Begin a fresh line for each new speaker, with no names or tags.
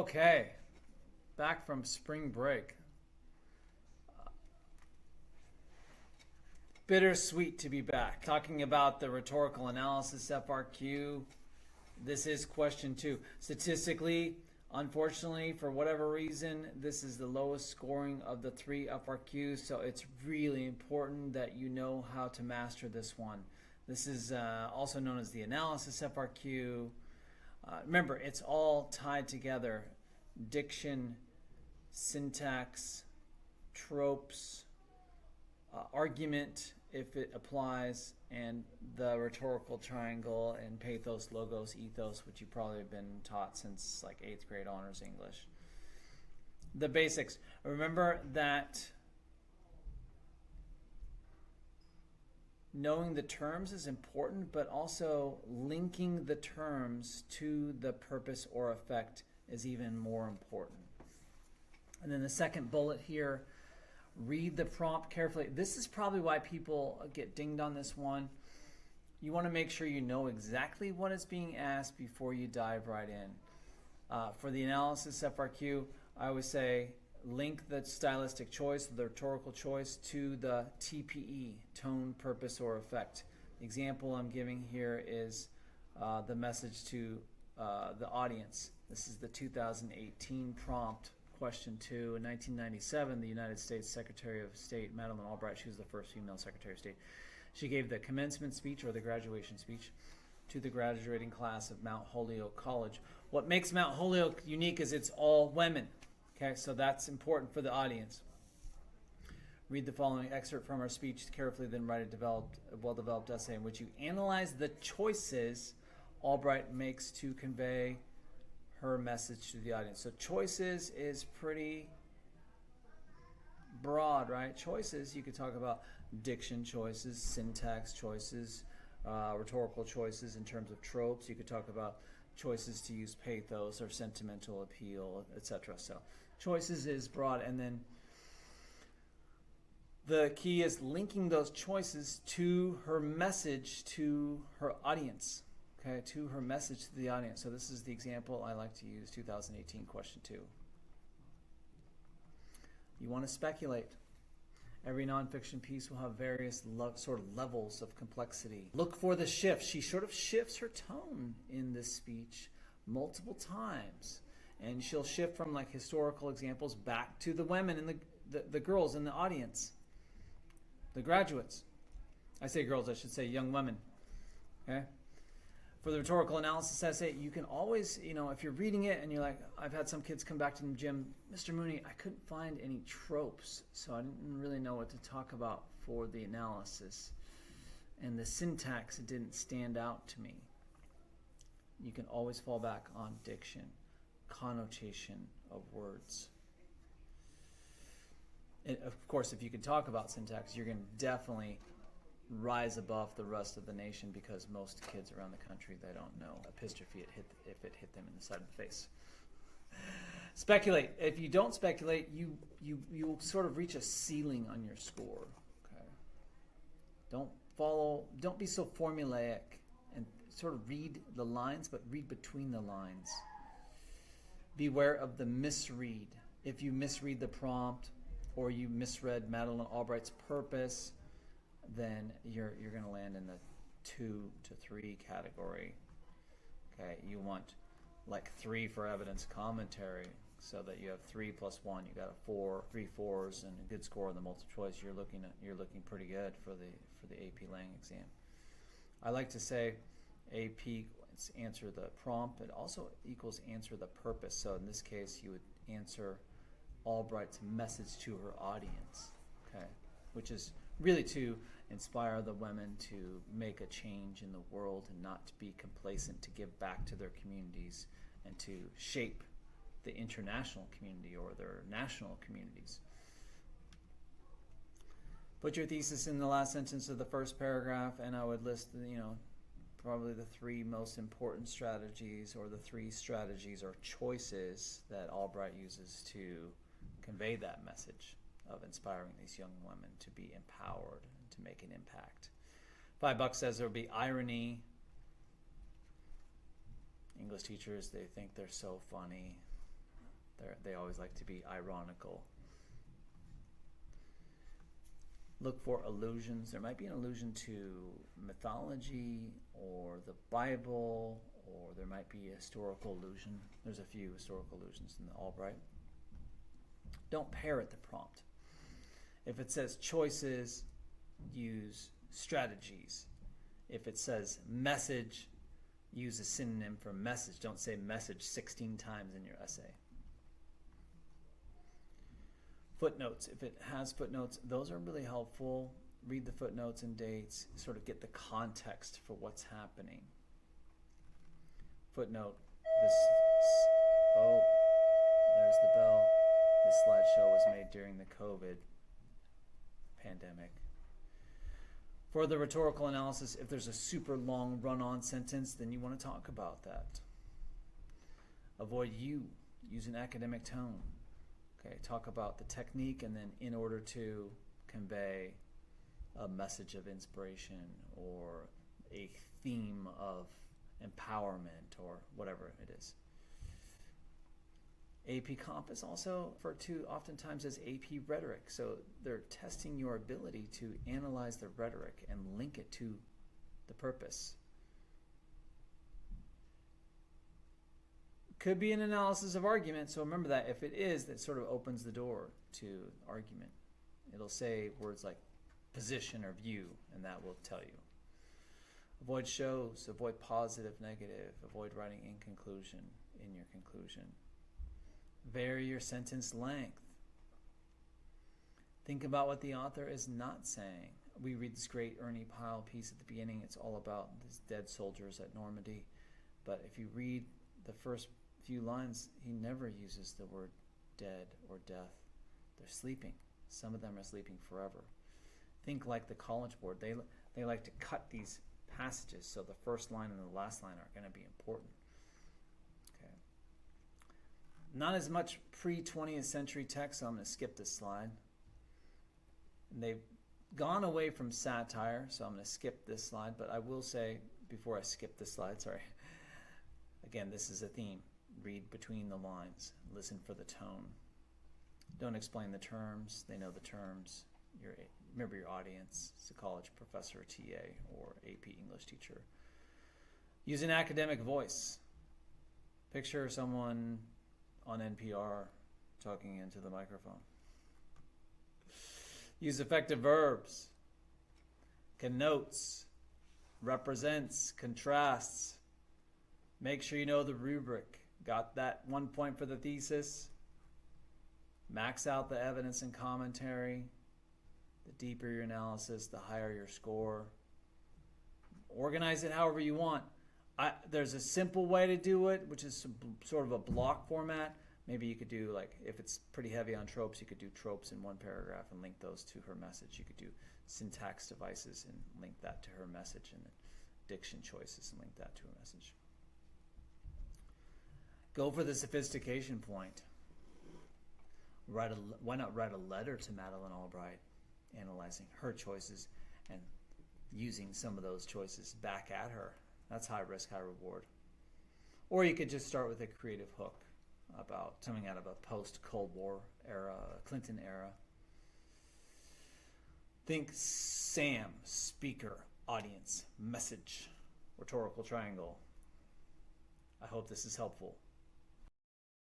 Okay, back from spring break. Bittersweet to be back. Talking about the rhetorical analysis FRQ. This is question 2. Statistically, unfortunately, for whatever reason, this is the lowest scoring of the 3 FRQs, so it's really important that you know how to master this one. This is also known as the analysis FRQ. Remember, it's all tied together. Diction, syntax, tropes, argument, if it applies, and the rhetorical triangle and pathos, logos, ethos, which you've probably been taught since like 8th grade honors English. The basics. Remember that knowing the terms is important, but also linking the terms to the purpose or effect is even more important. And then the second bullet here, read the prompt carefully. This is probably why people get dinged on this one. You want to make sure you know exactly what is being asked before you dive right in. For the analysis FRQ, I would say link the stylistic choice, the rhetorical choice, to the TPE, tone, purpose, or effect. The example I'm giving here is the message to the audience. This is the 2018 prompt, question 2. In 1997, the United States Secretary of State, Madeleine Albright, she was the first female Secretary of State, she gave the commencement speech, or the graduation speech, to the graduating class of Mount Holyoke College. What makes Mount Holyoke unique is it's all women. Okay, so that's important for the audience. Read the following excerpt from our speech carefully, then write a well-developed essay in which you analyze the choices Albright makes to convey her message to the audience. So choices is pretty broad, right? Choices, you could talk about diction choices, syntax choices, rhetorical choices in terms of tropes. You could talk about choices to use pathos or sentimental appeal, etc. So choices is broad, and then the key is linking those choices to her message to her audience, okay, to her message to the audience. So this is the example I like to use, 2018 question 2. You want to speculate. Every nonfiction piece will have various sort of levels of complexity. Look for the shift. She sort of shifts her tone in this speech multiple times. And she'll shift from like historical examples back to the women and the girls in the audience, the graduates. I say girls, I should say young women. Okay? For the rhetorical analysis essay, you can always, if you're reading it and you're like, I've had some kids come back to the gym, Mr. Mooney, I couldn't find any tropes, so I didn't really know what to talk about for the analysis. And the syntax didn't stand out to me. You can always fall back on diction, connotation of words. And of course, if you can talk about syntax, you're going to definitely rise above the rest of the nation, because most kids around the country, they don't know epistrophe if it hit them in the side of the face. Speculate. If you don't speculate, you'll sort of reach a ceiling on your score. Okay. Don't be so formulaic, and sort of read the lines, but read between the lines. Beware of the misread. If you misread the prompt, or you misread Madeleine Albright's purpose, then you're going to land in the 2 to 3 category. Okay, you want like 3 for evidence commentary, so that you have 3 plus 1. You got a 4, 3 4s, and a good score in the multiple choice. You're looking pretty good for the AP Lang exam. I like to say AP answer the prompt, but also equals answer the purpose. So in this case, you would answer Albright's message to her audience. Okay, which is really to inspire the women to make a change in the world and not to be complacent, to give back to their communities and to shape the international community or their national communities. Put your thesis in the last sentence of the first paragraph, and I would list, probably the 3 most important strategies, or the 3 strategies or choices that Albright uses to convey that message of inspiring these young women to be empowered and to make an impact. $5 says there will be irony. English teachers, they think they're so funny. They always like to be ironical. Look for allusions. There might be an allusion to mythology or the Bible, or there might be a historical allusion. There's a few historical allusions in the Albright. Don't parrot the prompt. If it says choices, use strategies. If it says message, use a synonym for message. Don't say message 16 times in your essay. Footnotes. If it has footnotes, those are really helpful. Read the footnotes and dates, sort of get the context for what's happening. Footnote. Oh, there's the bell. This slideshow was made during the COVID pandemic. For the rhetorical analysis, if there's a super long run-on sentence, then you want to talk about that. Avoid you. Use an academic tone. Okay, talk about the technique, and then in order to convey a message of inspiration or a theme of empowerment or whatever it is. AP Comp is also referred to oftentimes as AP Rhetoric. So they're testing your ability to analyze the rhetoric and link it to the purpose. Could be an analysis of argument, so remember that. If it is, that sort of opens the door to argument. It'll say words like position or view, and that will tell you. Avoid shows, avoid positive, negative, avoid writing in conclusion in your conclusion. Vary your sentence length. Think about what the author is not saying. We read this great Ernie Pyle piece at the beginning. It's all about these dead soldiers at Normandy. But if you read the first few lines, he never uses the word dead or death. They're sleeping. Some of them are sleeping forever. Think like the College Board. They like to cut these passages, so the first line and the last line are going to be important. Okay. Not as much pre-20th century text, so I'm going to skip this slide. And they've gone away from satire, so I'm going to skip this slide, but I will say, before I skip this slide, sorry, again, this is a theme. Read between the lines. Listen for the tone. Don't explain the terms. They know the terms. Remember your audience. It's a college professor, TA, or AP English teacher. Use an academic voice. Picture someone on NPR talking into the microphone. Use effective verbs. Connotes. Represents. Contrasts. Make sure you know the rubric. Got that 1 point for the thesis? Max out the evidence and commentary. The deeper your analysis, the higher your score. Organize it however you want. There's a simple way to do it, which is sort of a block format. Maybe you could do, like, if it's pretty heavy on tropes, you could do tropes in one paragraph and link those to her message. You could do syntax devices and link that to her message, and then diction choices and link that to her message. Go for the sophistication point. Why not write a letter to Madeleine Albright, analyzing her choices and using some of those choices back at her? That's high risk, high reward. Or you could just start with a creative hook about coming out of a post-Cold War era, Clinton era. Think SAM, speaker, audience, message, rhetorical triangle. I hope this is helpful.